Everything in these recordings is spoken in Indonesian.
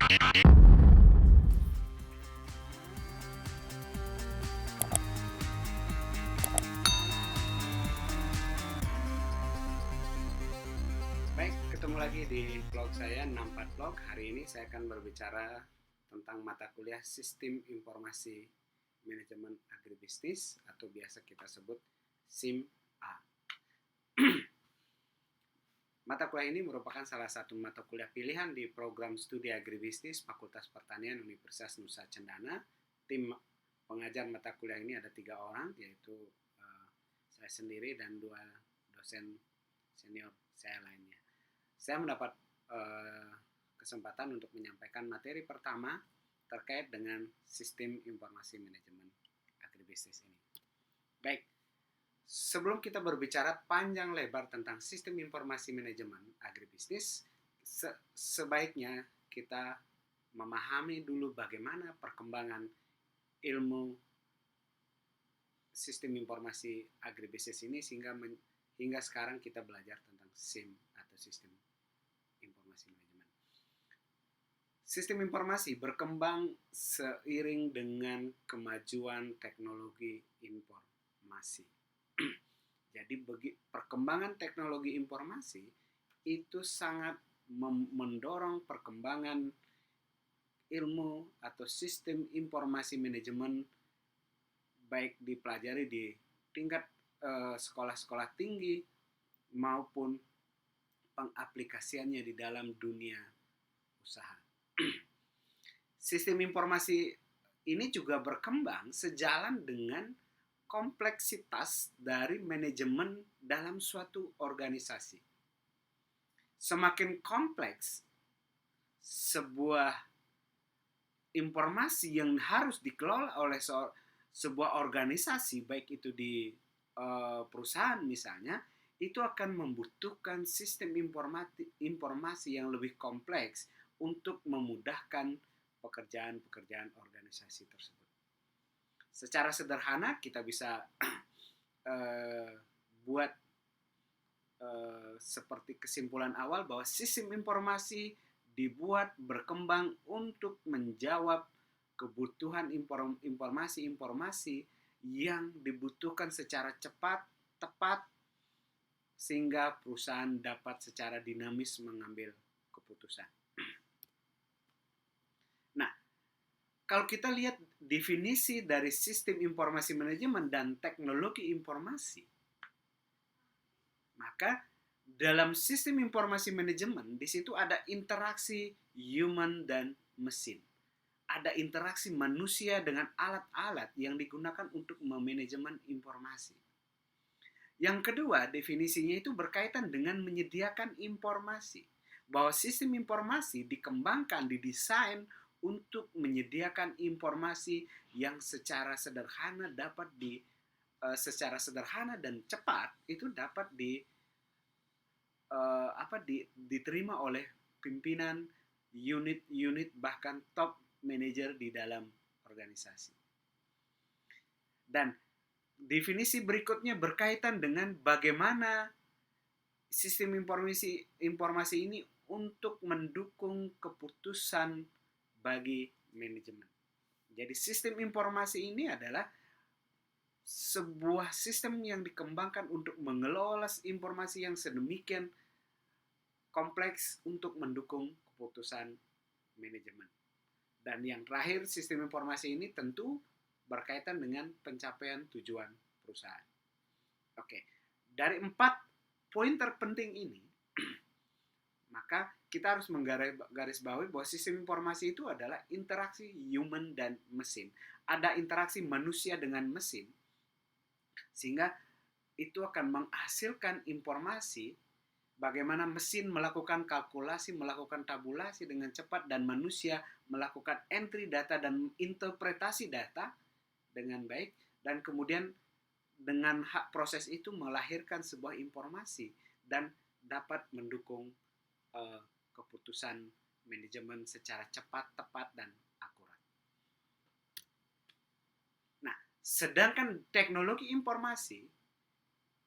Baik, ketemu lagi di vlog saya 64 Vlog. Hari ini saya akan berbicara tentang mata kuliah Sistem Informasi Manajemen Agribisnis atau biasa kita sebut SIM-A. Mata kuliah ini merupakan salah satu mata kuliah pilihan di program studi agribisnis Fakultas Pertanian Universitas Nusa Cendana. Tim pengajar mata kuliah ini ada 3 orang, yaitu saya sendiri dan 2 dosen senior saya lainnya. Saya mendapat kesempatan untuk menyampaikan materi pertama terkait dengan sistem informasi manajemen agribisnis ini. Baik, sebelum kita berbicara panjang lebar tentang sistem informasi manajemen agribisnis, sebaiknya kita memahami dulu bagaimana perkembangan ilmu sistem informasi agribisnis ini hingga sekarang kita belajar tentang SIM atau sistem informasi manajemen. Sistem informasi berkembang seiring dengan kemajuan teknologi informasi. Jadi perkembangan teknologi informasi itu sangat mendorong perkembangan ilmu atau sistem informasi manajemen, baik dipelajari di tingkat sekolah-sekolah tinggi maupun pengaplikasiannya di dalam dunia usaha. Sistem informasi ini juga berkembang sejalan dengan kompleksitas dari manajemen dalam suatu organisasi. Semakin kompleks sebuah informasi yang harus dikelola oleh sebuah organisasi, baik itu di perusahaan misalnya, itu akan membutuhkan sistem informasi yang lebih kompleks untuk memudahkan pekerjaan-pekerjaan organisasi tersebut. Secara sederhana kita bisa buat seperti kesimpulan awal bahwa sistem informasi dibuat berkembang untuk menjawab kebutuhan informasi-informasi yang dibutuhkan secara cepat, tepat, sehingga perusahaan dapat secara dinamis mengambil keputusan. Nah, kalau kita lihat definisi dari sistem informasi manajemen dan teknologi informasi, maka dalam sistem informasi manajemen di situ ada interaksi human dan mesin. Ada interaksi manusia dengan alat-alat yang digunakan untuk memanajemen informasi. Yang kedua, definisinya itu berkaitan dengan menyediakan informasi. Bahwa sistem informasi dikembangkan, didesain untuk menyediakan informasi yang secara sederhana secara sederhana dan cepat itu dapat diterima oleh pimpinan unit-unit bahkan top manajer di dalam organisasi. Dan definisi berikutnya berkaitan dengan bagaimana sistem informasi ini untuk mendukung keputusan bagi manajemen. Jadi sistem informasi ini adalah sebuah sistem yang dikembangkan untuk mengelola informasi yang sedemikian kompleks untuk mendukung keputusan manajemen. Dan yang terakhir, sistem informasi ini tentu berkaitan dengan pencapaian tujuan perusahaan. Oke, dari 4 poin terpenting ini, maka kita harus menggarisbawahi bahwa sistem informasi itu adalah interaksi human dan mesin. Ada interaksi manusia dengan mesin, sehingga itu akan menghasilkan informasi bagaimana mesin melakukan kalkulasi, melakukan tabulasi dengan cepat, dan manusia melakukan entry data dan interpretasi data dengan baik, dan kemudian dengan proses itu melahirkan sebuah informasi dan dapat mendukung keputusan manajemen secara cepat, tepat, dan akurat. Nah, sedangkan teknologi informasi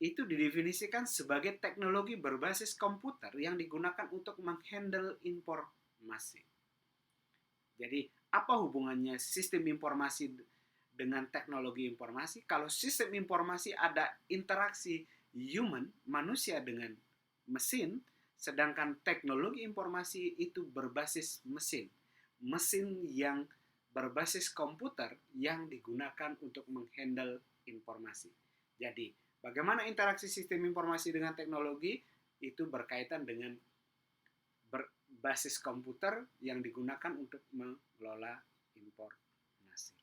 itu didefinisikan sebagai teknologi berbasis komputer yang digunakan untuk menghandle informasi. Jadi, apa hubungannya sistem informasi dengan teknologi informasi? Kalau sistem informasi ada interaksi human, manusia dengan mesin, sedangkan teknologi informasi itu berbasis mesin. Mesin yang berbasis komputer yang digunakan untuk menghandle informasi. Jadi, bagaimana interaksi sistem informasi dengan teknologi itu berkaitan dengan berbasis komputer yang digunakan untuk mengelola informasi.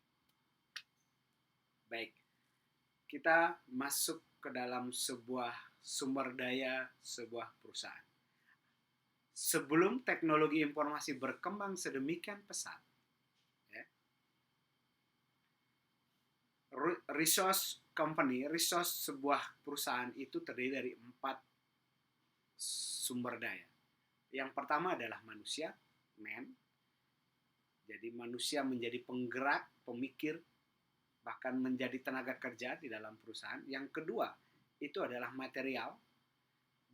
Baik, kita masuk ke dalam sebuah sumber daya sebuah perusahaan. Sebelum teknologi informasi berkembang sedemikian pesat, ya, resource sebuah perusahaan itu terdiri dari 4 sumber daya. Yang pertama adalah manusia, man. Jadi manusia menjadi penggerak, pemikir, bahkan menjadi tenaga kerja di dalam perusahaan. Yang kedua, itu adalah material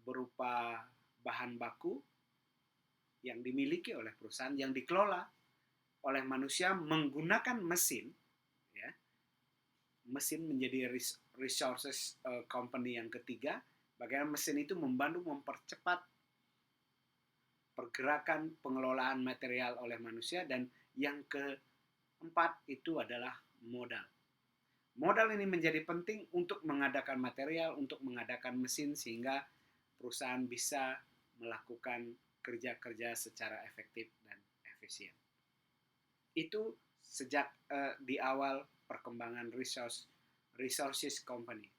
berupa bahan baku yang dimiliki oleh perusahaan, yang dikelola oleh manusia menggunakan mesin. Ya. Mesin menjadi resources company yang ketiga. Bagaimana mesin itu membantu mempercepat pergerakan pengelolaan material oleh manusia. Dan yang keempat itu adalah modal. Modal ini menjadi penting untuk mengadakan material, untuk mengadakan mesin, sehingga perusahaan bisa melakukan kerja-kerja secara efektif dan efisien. Itu sejak di awal perkembangan resources company.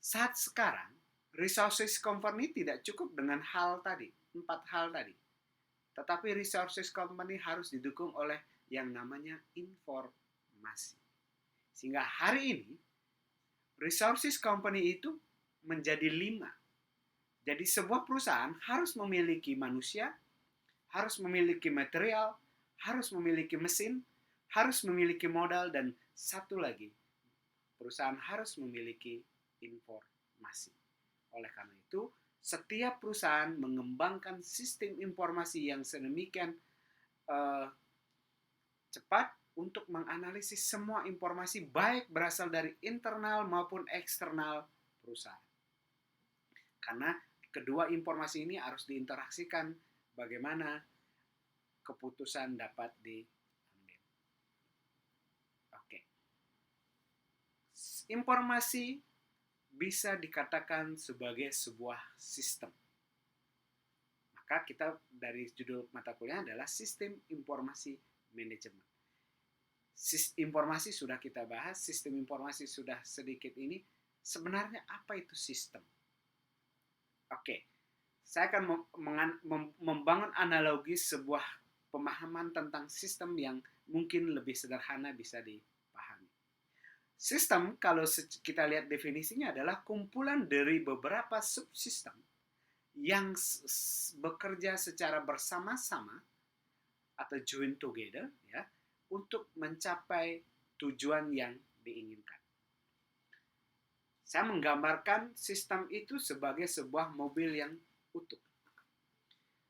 Saat sekarang, resources company tidak cukup dengan 4 hal tadi. Tetapi resources company harus didukung oleh yang namanya informasi. Sehingga hari ini, resources company itu menjadi 5. Jadi sebuah perusahaan harus memiliki manusia, harus memiliki material, harus memiliki mesin, harus memiliki modal, dan satu lagi, perusahaan harus memiliki informasi. Oleh karena itu, setiap perusahaan mengembangkan sistem informasi yang sedemikian cepat untuk menganalisis semua informasi, baik berasal dari internal maupun eksternal perusahaan. Karena kedua informasi ini harus diinteraksikan bagaimana keputusan dapat diambil. Oke. Informasi bisa dikatakan sebagai sebuah sistem. Maka kita dari judul mata kuliah adalah sistem informasi manajemen. Informasi sudah kita bahas, sistem informasi sudah sedikit ini. Sebenarnya apa itu sistem? Oke, saya akan membangun analogi sebuah pemahaman tentang sistem yang mungkin lebih sederhana bisa dipahami. Sistem, kalau kita lihat definisinya, adalah kumpulan dari beberapa subsistem yang bekerja secara bersama-sama atau join together, ya, untuk mencapai tujuan yang diinginkan. Saya menggambarkan sistem itu sebagai sebuah mobil yang utuh.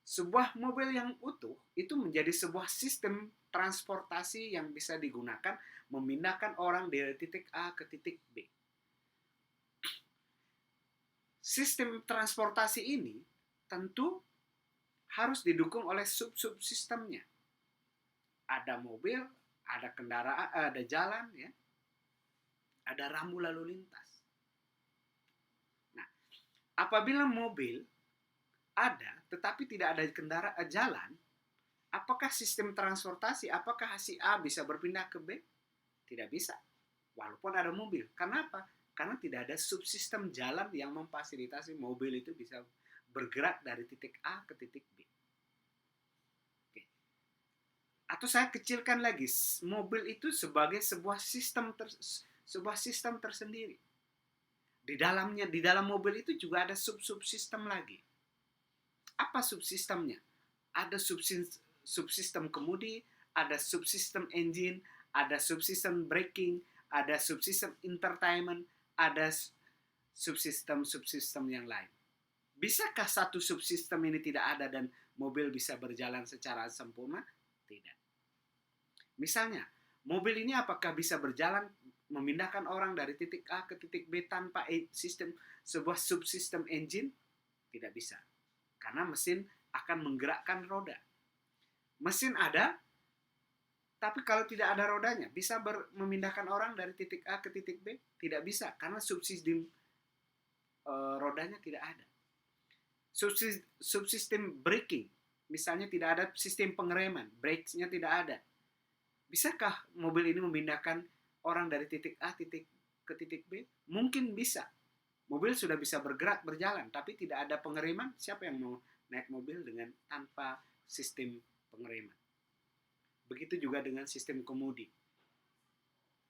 Sebuah mobil yang utuh itu menjadi sebuah sistem transportasi yang bisa digunakan memindahkan orang dari titik A ke titik B. Sistem transportasi ini tentu harus didukung oleh sub-subsistemnya. Ada mobil, ada kendaraan, ada jalan, ya, ada rambu lalu lintas. Nah, apabila mobil ada, tetapi tidak ada jalan, apakah sistem transportasi, apakah si A bisa berpindah ke B? Tidak bisa, walaupun ada mobil. Kenapa? Karena tidak ada subsistem jalan yang memfasilitasi mobil itu bisa bergerak dari titik A ke titik B. Oke. Atau saya kecilkan lagi, mobil itu sebagai sebuah sistem tersendiri. Di dalam mobil itu juga ada subsistem lagi. Apa subsistemnya? Ada subsistem kemudi, ada subsistem engine, ada subsistem braking, ada subsistem entertainment, ada subsistem yang lain. Bisakah satu subsistem ini tidak ada dan mobil bisa berjalan secara sempurna? Tidak. Misalnya, mobil ini apakah bisa berjalan memindahkan orang dari titik A ke titik B tanpa sistem sebuah subsistem engine? Tidak bisa. Karena mesin akan menggerakkan roda. Mesin ada, tapi kalau tidak ada rodanya, bisa memindahkan orang dari titik A ke titik B? Tidak bisa, karena subsistem rodanya tidak ada. Subsistem braking, misalnya tidak ada sistem pengereman, brakesnya tidak ada. Bisakah mobil ini memindahkan orang dari titik A ke titik B? Mungkin bisa. Mobil sudah bisa bergerak, berjalan, tapi tidak ada pengereman. Siapa yang mau naik mobil dengan tanpa sistem pengereman? Begitu juga dengan sistem kemudi.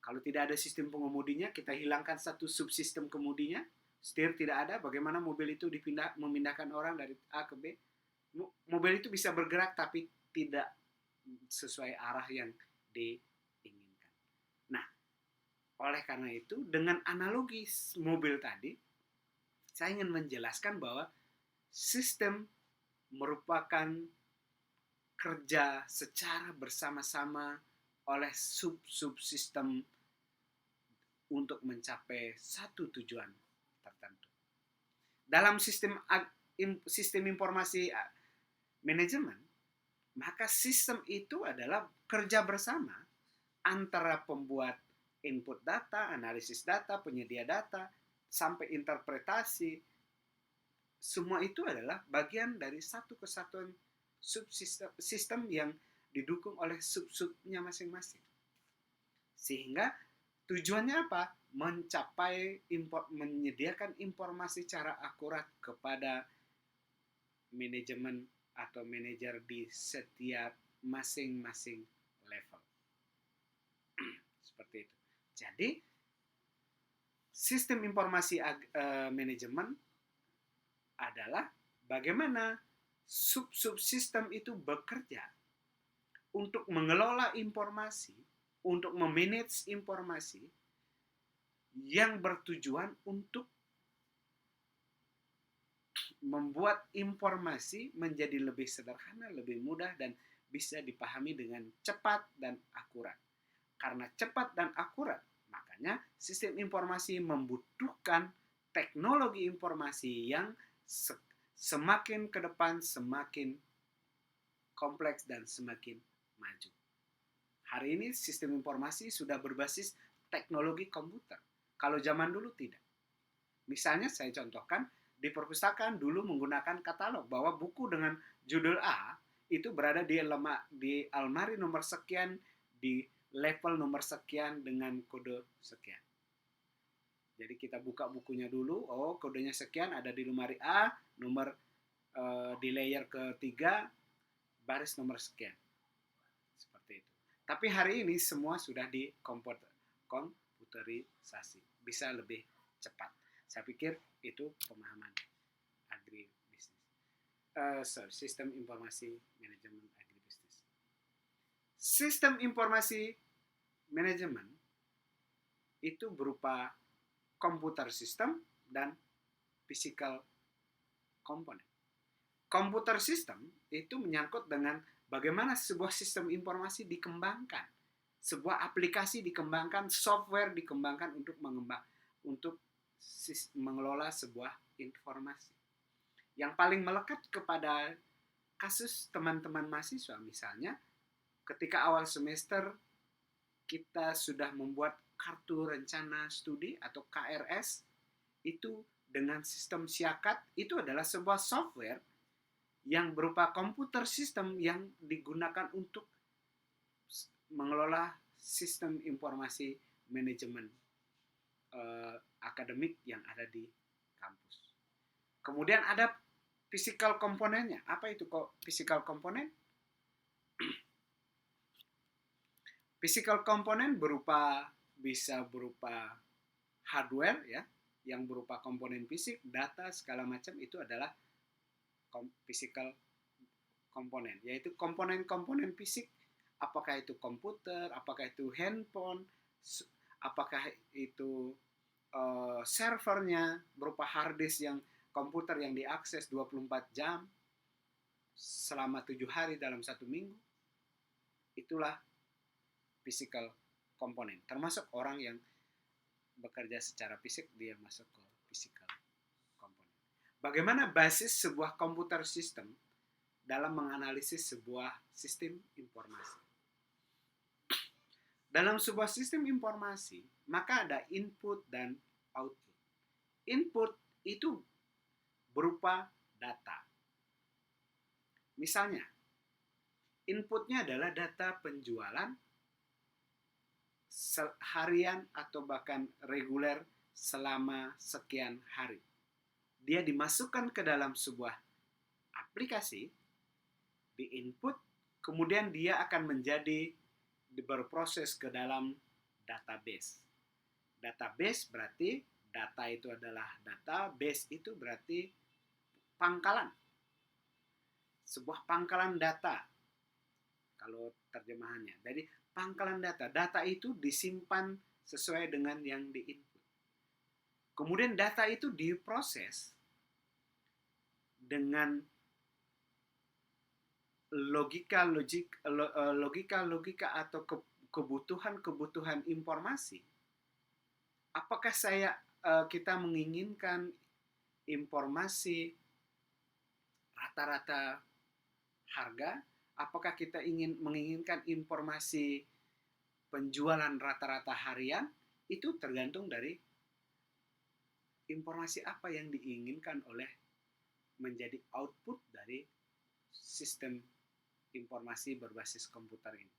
Kalau tidak ada sistem pengemudinya, kita hilangkan satu subsistem kemudinya, setir tidak ada, bagaimana mobil itu memindahkan orang dari A ke B? Mobil itu bisa bergerak tapi tidak sesuai arah yang diinginkan. Nah, oleh karena itu, dengan analogi mobil tadi, saya ingin menjelaskan bahwa sistem merupakan kerja secara bersama-sama oleh subsistem untuk mencapai satu tujuan tertentu. Dalam sistem informasi manajemen, maka sistem itu adalah kerja bersama antara pembuat input data, analisis data, penyedia data, sampai interpretasi. Semua itu adalah bagian dari satu kesatuan subsistem yang didukung oleh sub-subnya masing-masing. Sehingga tujuannya apa? Menyediakan informasi secara akurat kepada manajemen atau manajer di setiap masing-masing level. Seperti itu. Jadi, sistem informasi manajemen adalah bagaimana subsistem itu bekerja untuk mengelola informasi, untuk memanage informasi yang bertujuan untuk membuat informasi menjadi lebih sederhana, lebih mudah, dan bisa dipahami dengan cepat dan akurat. Karena cepat dan akurat, makanya sistem informasi membutuhkan teknologi informasi yang semakin ke depan semakin kompleks dan semakin maju. Hari ini sistem informasi sudah berbasis teknologi komputer. Kalau zaman dulu tidak. Misalnya saya contohkan, di perpustakaan dulu menggunakan katalog bahwa buku dengan judul A itu berada di almari nomor sekian, di level nomor sekian dengan kode sekian. Jadi kita buka bukunya dulu, oh kodenya sekian ada di lemari A, nomor di layer ketiga, baris nomor sekian. Seperti itu. Tapi hari ini semua sudah komputerisasi, bisa lebih cepat. Saya pikir itu pemahaman agribisnis. Sistem informasi manajemen agribisnis. Sistem informasi manajemen itu berupa komputer sistem dan physical component. Komputer sistem itu menyangkut dengan bagaimana sebuah sistem informasi dikembangkan, sebuah aplikasi dikembangkan, software dikembangkan untuk mengelola sebuah informasi. Yang paling melekat kepada kasus teman-teman mahasiswa, misalnya ketika awal semester kita sudah membuat kartu rencana studi atau KRS, itu dengan sistem Siakat, itu adalah sebuah software yang berupa komputer sistem yang digunakan untuk mengelola sistem informasi manajemen akademik yang ada di kampus. Kemudian ada physical komponennya. Apa itu kok physical komponen? Physical komponen bisa berupa hardware ya, yang berupa komponen fisik, data segala macam, itu adalah physical komponen, yaitu komponen-komponen fisik. Apakah itu komputer, apakah itu handphone, apakah itu servernya berupa hard disk yang komputer yang diakses 24 jam selama 7 hari dalam 1 minggu. Itulah physical komponen. Termasuk orang yang bekerja secara fisik, dia masuk ke physical komponen. Bagaimana basis sebuah komputer system dalam menganalisis sebuah sistem informasi? Dalam sebuah sistem informasi, maka ada input dan output. Input itu berupa data. Misalnya, inputnya adalah data penjualan harian atau bahkan reguler selama sekian hari. Dia dimasukkan ke dalam sebuah aplikasi, di input, kemudian dia akan menjadi berproses ke dalam database. Database berarti data itu adalah data, base itu berarti pangkalan. Sebuah pangkalan data, kalau terjemahannya. Jadi pangkalan data. Data itu disimpan sesuai dengan yang di-input. Kemudian data itu diproses dengan logika atau kebutuhan informasi. Apakah kita menginginkan informasi rata-rata harga? Apakah kita menginginkan informasi penjualan rata-rata harian? Itu tergantung dari informasi apa yang diinginkan oleh menjadi output dari sistem informasi berbasis komputer ini.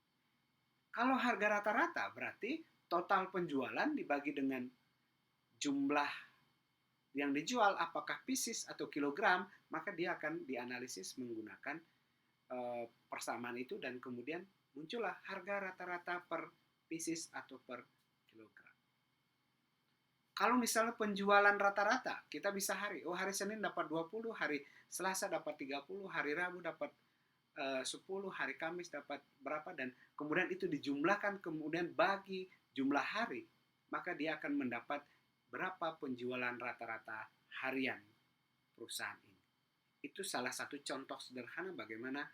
Kalau harga rata-rata berarti total penjualan dibagi dengan jumlah yang dijual, apakah pieces atau kilogram, maka dia akan dianalisis menggunakan persamaan itu dan kemudian muncullah harga rata-rata per pieces atau per kilogram. Kalau misalnya penjualan rata-rata, kita bisa hari Senin dapat 20, hari Selasa dapat 30, hari Rabu dapat 10, hari Kamis dapat berapa, dan kemudian itu dijumlahkan kemudian bagi jumlah hari, maka dia akan mendapat berapa penjualan rata-rata harian perusahaan ini. Itu salah satu contoh sederhana bagaimana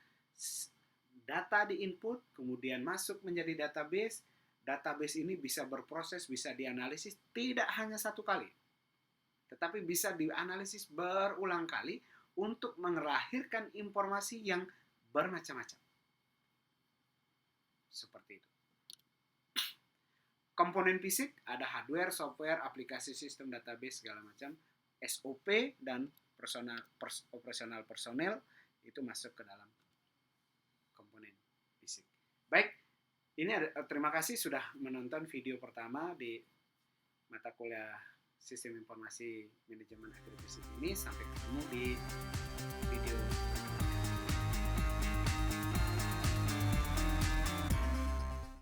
data di input kemudian masuk menjadi database. Database ini bisa berproses, bisa dianalisis tidak hanya satu kali, tetapi bisa dianalisis berulang kali untuk melahirkan informasi yang bermacam-macam. Seperti itu. Komponen fisik ada hardware, software, aplikasi sistem database segala macam, SOP dan operasional personel itu masuk ke dalam komponen fisik. Baik, ini terima kasih sudah menonton video pertama di mata kuliah Sistem Informasi Manajemen Agrofisik ini. Sampai ketemu di video